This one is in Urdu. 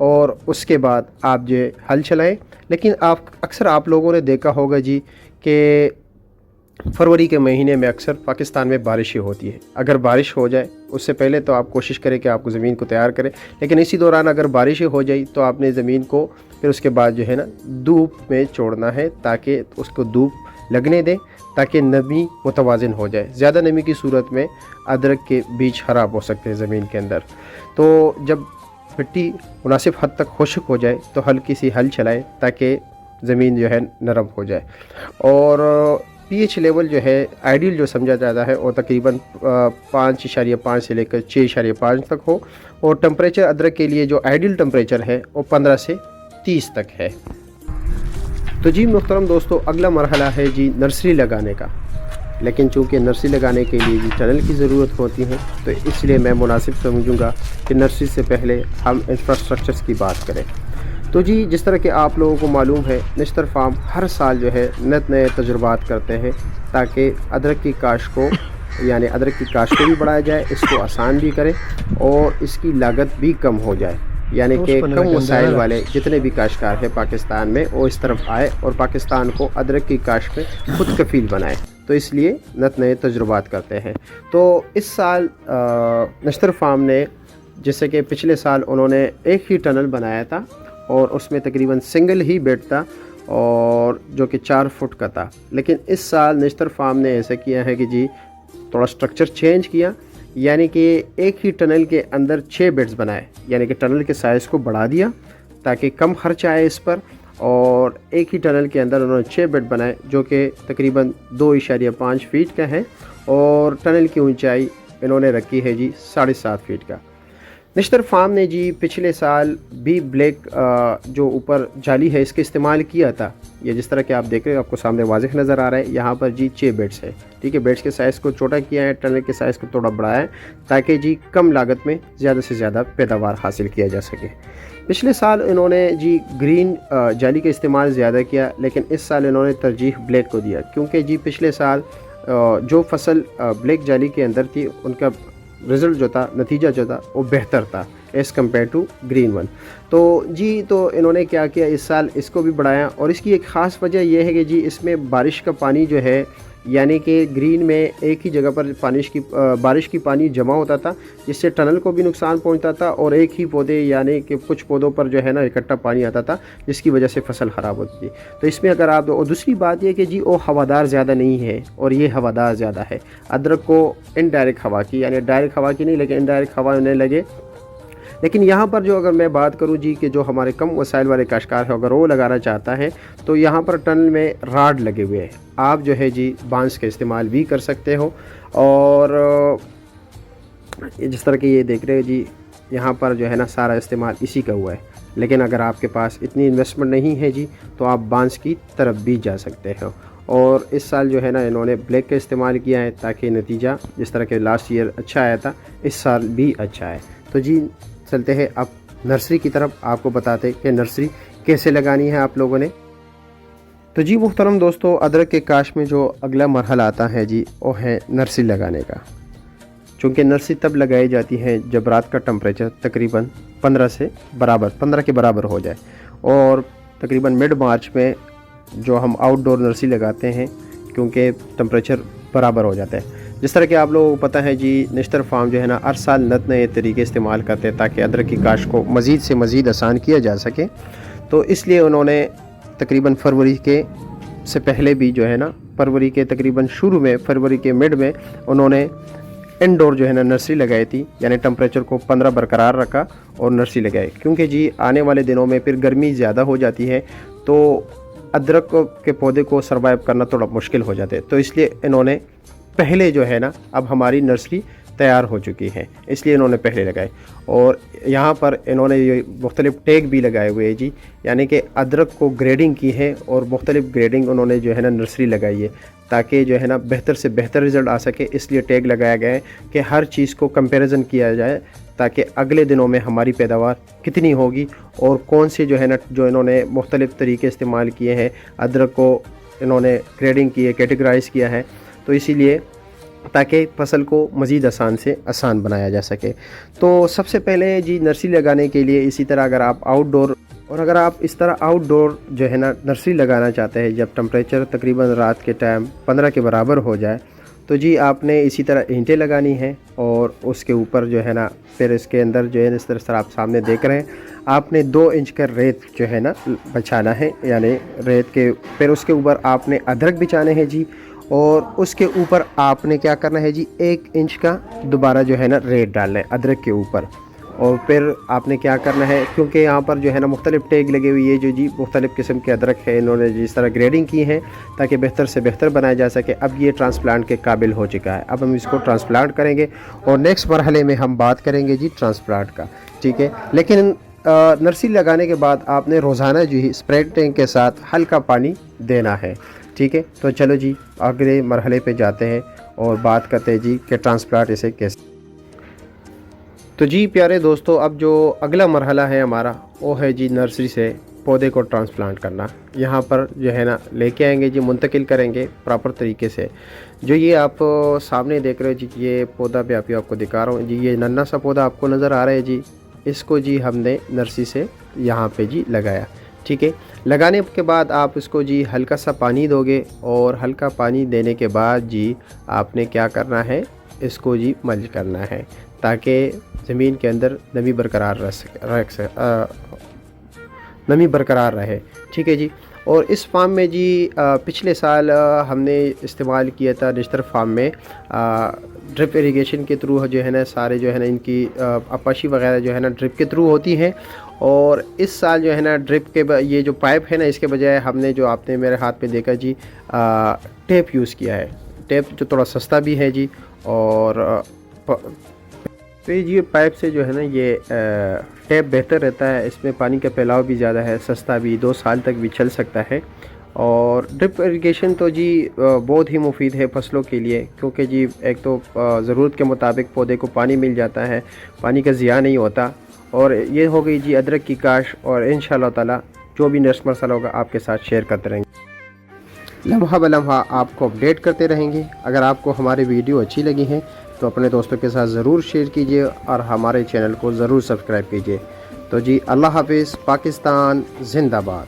اور اس کے بعد آپ جو ہل چلائیں۔ لیکن اکثر آپ لوگوں نے دیکھا ہوگا جی کہ فروری کے مہینے میں اکثر پاکستان میں بارشیں ہوتی ہے۔ اگر بارش ہو جائے اس سے پہلے تو آپ کوشش کریں کہ آپ کو زمین کو تیار کریں، لیکن اسی دوران اگر بارشیں ہو جائیں تو آپ نے زمین کو پھر اس کے بعد جو ہے نا دھوپ میں چھوڑنا ہے، تاکہ اس کو دھوپ لگنے دیں، تاکہ نمی متوازن ہو جائے۔ زیادہ نمی کی صورت میں ادرک کے بیج خراب ہو سکتے ہیں زمین کے اندر۔ تو جب مٹی مناسب حد تک خشک ہو جائے تو ہلکی سی ہل چلائیں تاکہ زمین جو ہے نرم ہو جائے۔ اور پی ایچ لیول جو ہے آئیڈیل جو سمجھا جاتا ہے وہ تقریباً 5.5 سے لے کر 6.5 تک ہو، اور ٹمپریچر ادرک کے لیے جو آئیڈیل ٹمپریچر ہے وہ 15 سے 30 تک ہے۔ تو جی محترم دوستو، اگلا مرحلہ ہے جی نرسری لگانے کا۔ لیکن چونکہ نرسری لگانے کے لیے جی ٹنل کی ضرورت ہوتی ہے، تو اس لیے میں مناسب سمجھوں گا کہ نرسری سے پہلے ہم انفراسٹرکچرز کی بات کریں۔ تو جی جس طرح کہ آپ لوگوں کو معلوم ہے، نشتر فارم ہر سال جو ہے نئے تجربات کرتے ہیں تاکہ ادرک کی کاشت کو ادرک کی کاشت کو بھی بڑھایا جائے، اس کو آسان بھی کرے اور اس کی لاگت بھی کم ہو جائے، یعنی کہ کم وسائل والے جتنے بھی کاشتکار ہیں پاکستان میں وہ اس طرف آئے اور پاکستان کو ادرک کی کاشت میں خود کفیل بنائے۔ تو اس لیے نئے تجربات کرتے ہیں۔ تو اس سال نشتر فارم نے، جیسے کہ پچھلے سال انہوں نے ایک ہی ٹنل بنایا تھا اور اس میں تقریباً سنگل ہی بیڈ تھا، اور جو کہ 4 فٹ کا تھا، لیکن اس سال نشتر فارم نے ایسا کیا ہے کہ جی تھوڑا سٹرکچر چینج کیا، یعنی کہ ایک ہی ٹنل کے اندر 6 بیڈز بنائے، یعنی کہ ٹنل کے سائز کو بڑھا دیا تاکہ کم خرچ آئے اس پر، اور ایک ہی ٹنل کے اندر انہوں نے 6 بیڈ بنائے جو کہ تقریباً 2.5 فیٹ کا ہے، اور ٹنل کی اونچائی انہوں نے رکھی ہے جی 7.5 فیٹ کا۔ نشتر فارم نے جی پچھلے سال بھی بلیک جو اوپر جالی ہے اس کا استعمال کیا تھا۔ یہ جس طرح کہ آپ دیکھ رہے ہیں، آپ کو سامنے واضح نظر آ رہا ہے، یہاں پر جی 6 بیڈز ہے، ٹھیک ہے۔ بیڈز کے سائز کو چھوٹا کیا ہے، ٹنل کے سائز کو تھوڑا بڑھایا ہے تاکہ جی کم لاگت میں زیادہ سے زیادہ پیداوار حاصل کیا جا سکے۔ پچھلے سال انہوں نے جی گرین جالی کا استعمال زیادہ کیا، لیکن اس سال انہوں نے ترجیح بلیک کو دیا، کیونکہ جی پچھلے سال جو فصل بلیک جالی کے اندر تھی ان کا رزلٹ جو تھا، نتیجہ جو تھا وہ بہتر تھا as compare to green one. تو انہوں نے کیا کیا، اس سال اس کو بھی بڑھایا، اور اس کی ایک خاص وجہ یہ ہے کہ جی اس میں بارش کا پانی جو ہے، یعنی کہ گرین میں ایک ہی جگہ پر بارش کی پانی جمع ہوتا تھا، جس سے ٹنل کو بھی نقصان پہنچتا تھا، اور ایک ہی پودے یعنی کہ کچھ پودوں پر جو ہے نا اکٹھا پانی آتا تھا، جس کی وجہ سے فصل خراب ہوتی تھی۔ تو اس میں اگر آپ، اور دوسری بات یہ کہ جی وہ ہوادار زیادہ نہیں ہے اور یہ ہوادار زیادہ ہے۔ ادرک کو انڈائریکٹ ہوا کی، یعنی ڈائریکٹ ہوا کی نہیں لیکن انڈائریکٹ ہوا انہیں لگے۔ لیکن یہاں پر جو اگر میں بات کروں جی کہ جو ہمارے کم وسائل والے کاشتکار ہیں، اگر وہ لگانا چاہتا ہے تو یہاں پر ٹنل میں راڈ لگے ہوئے ہیں، آپ جو ہے جی بانس کا استعمال بھی کر سکتے ہو۔ اور جس طرح کہ یہ دیکھ رہے ہیں جی، یہاں پر جو ہے نا سارا استعمال اسی کا ہوا ہے، لیکن اگر آپ کے پاس اتنی انویسٹمنٹ نہیں ہے جی تو آپ بانس کی طرف بھی جا سکتے ہو۔ اور اس سال جو ہے نا انہوں نے بلیک کا استعمال کیا ہے تاکہ نتیجہ جس طرح کہ لاسٹ ایئر اچھا آیا تھا، اس سال بھی اچھا ہے۔ تو جی چلتے ہیں اب نرسری کی طرف، آپ کو بتاتے کہ نرسری کیسے لگانی ہے آپ لوگوں نے۔ تو جی محترم دوستو، ادرک کے کاشت میں جو اگلا مرحلہ آتا ہے جی وہ ہے نرسری لگانے کا۔ چونکہ نرسری تب لگائی جاتی ہے جب رات کا ٹمپریچر تقریباً 15 کے برابر ہو جائے، اور تقریباً مڈ مارچ میں جو ہم آؤٹ ڈور نرسری لگاتے ہیں کیونکہ ٹمپریچر برابر ہو جاتا ہے۔ جس طرح کہ آپ لوگوں کو پتہ ہے جی، نشتر فارم جو ہے نا ہر سال نئے طریقے استعمال کرتے ہیں تاکہ ادرک کی کاشت کو مزید سے مزید آسان کیا جا سکے۔ تو اس لیے انہوں نے تقریباً فروری کے سے پہلے بھی جو ہے نا، فروری کے تقریباً شروع میں، فروری کے مڈ میں انہوں نے انڈور جو ہے نا نرسری لگائی تھی، یعنی ٹمپریچر کو 15 برقرار رکھا اور نرسری لگائی، کیونکہ جی آنے والے دنوں میں پھر گرمی زیادہ ہو جاتی ہے تو ادرک کے پودے کو سروائیو کرنا تھوڑا مشکل ہو جاتے، تو اس لیے انہوں نے پہلے جو ہے نا، اب ہماری نرسری تیار ہو چکی ہے اس لیے انہوں نے پہلے لگائے۔ اور یہاں پر انہوں نے یہ مختلف ٹیگ بھی لگائے ہوئے ہیں جی، یعنی کہ ادرک کو گریڈنگ کی ہے اور مختلف گریڈنگ انہوں نے جو ہے نا نرسری لگائی ہے تاکہ جو ہے نا بہتر سے بہتر رزلٹ آ سکے، اس لیے ٹیگ لگایا گیا ہے کہ ہر چیز کو کمپیریزن کیا جائے تاکہ اگلے دنوں میں ہماری پیداوار کتنی ہوگی اور کون سے جو ہے نا جو انہوں نے مختلف طریقے استعمال کیے ہیں، ادرک کو انہوں نے گریڈنگ کی ہے، کیٹیگرائز کیا ہے، تو اسی لیے تاکہ فصل کو مزید آسان سے آسان بنایا جا سکے۔ تو سب سے پہلے جی نرسری لگانے کے لیے اسی طرح اگر آپ اس طرح آؤٹ ڈور جو ہے نا نرسری لگانا چاہتے ہیں، جب ٹمپریچر تقریباً رات کے ٹائم 15 کے برابر ہو جائے تو جی آپ نے اسی طرح اینٹیں لگانی ہیں، اور اس کے اوپر جو ہے نا پھر اس کے اندر جو ہے اس طرح آپ سامنے دیکھ رہے ہیں، آپ نے 2 انچ کا ریت جو ہے نا بچھانا ہے، یعنی ریت کے پھر اس کے اوپر آپ نے ادرک بچھانے ہیں جی، اور اس کے اوپر آپ نے کیا کرنا ہے جی 1 انچ کا دوبارہ جو ہے نا ریت ڈالنا ہے ادرک کے اوپر۔ اور پھر آپ نے کیا کرنا ہے، کیونکہ یہاں پر جو ہے نا مختلف ٹیگ لگے ہوئی ہے جو جی مختلف قسم کے ادرک ہے، انہوں نے جس طرح گریڈنگ کی ہے تاکہ بہتر سے بہتر بنایا جا سکے۔ اب یہ ٹرانسپلانٹ کے قابل ہو چکا ہے، اب ہم اس کو ٹرانسپلانٹ کریں گے، اور نیکسٹ مرحلے میں ہم بات کریں گے جی ٹرانسپلانٹ کا، ٹھیک ہے۔ لیکن نرسری لگانے کے بعد آپ نے روزانہ جو ہی اسپرے ٹینک کے ساتھ ہلکا پانی دینا ہے، ٹھیک ہے۔ تو چلو جی اگلے مرحلے پہ جاتے ہیں اور بات کرتے ہیں جی کہ ٹرانسپلانٹ اسے کیسے۔ تو جی پیارے دوستو، اب جو اگلا مرحلہ ہے ہمارا وہ ہے جی نرسری سے پودے کو ٹرانسپلانٹ کرنا۔ یہاں پر جو ہے نا لے کے آئیں گے جی، منتقل کریں گے پراپر طریقے سے۔ جو یہ آپ سامنے دیکھ رہے ہو جی، یہ پودا بھی آپ کو دکھا رہا ہوں جی، یہ ننھا سا پودا آپ کو نظر آ رہا ہے جی، اس کو جی ہم نے نرسری سے یہاں پہ جی لگایا، ٹھیک ہے۔ لگانے کے بعد آپ اس کو جی ہلکا سا پانی دو گے، اور ہلکا پانی دینے کے بعد جی آپ نے کیا کرنا ہے، اس کو جی ملچ کرنا ہے تاکہ زمین کے اندر نمی برقرار رہے، ٹھیک ہے جی۔ اور اس فارم میں جی پچھلے سال ہم نے استعمال کیا تھا نشتر فارم میں ڈرپ اریگیشن کے تھرو جو ہے نا سارے جو ہے نا ان کی اپاشی وغیرہ جو ہے نا ڈرپ کے تھرو ہوتی ہیں، اور اس سال جو ہے نا ڈرپ کے یہ جو پائپ ہے نا اس کے بجائے ہم نے جو آپ نے میرے ہاتھ پہ دیکھا جی ٹیپ یوز کیا ہے، ٹیپ جو تھوڑا سستا بھی ہے جی، اور تو یہ پائپ سے جو ہے نا یہ ٹیپ بہتر رہتا ہے، اس میں پانی کا پھیلاؤ بھی زیادہ ہے، سستا بھی، 2 سال تک بھی چل سکتا ہے۔ اور ڈرپ اریگیشن تو جی بہت ہی مفید ہے فصلوں کے لیے، کیونکہ جی ایک تو ضرورت کے مطابق پودے کو پانی مل جاتا ہے، پانی کا ضیاع نہیں ہوتا۔ اور یہ ہو گئی جی ادرک کی کاشت، اور انشاءاللہ تعالی جو بھی نیکسٹ مرحلہ ہوگا آپ کے ساتھ شیئر کرتے رہیں گے، لمحہ بلمحہ آپ کو اپڈیٹ کرتے رہیں گے۔ اگر آپ کو ہماری ویڈیو اچھی لگی ہیں تو اپنے دوستوں کے ساتھ ضرور شیئر کیجئے، اور ہمارے چینل کو ضرور سبسکرائب کیجئے۔ تو جی اللہ حافظ، پاکستان زندہ باد۔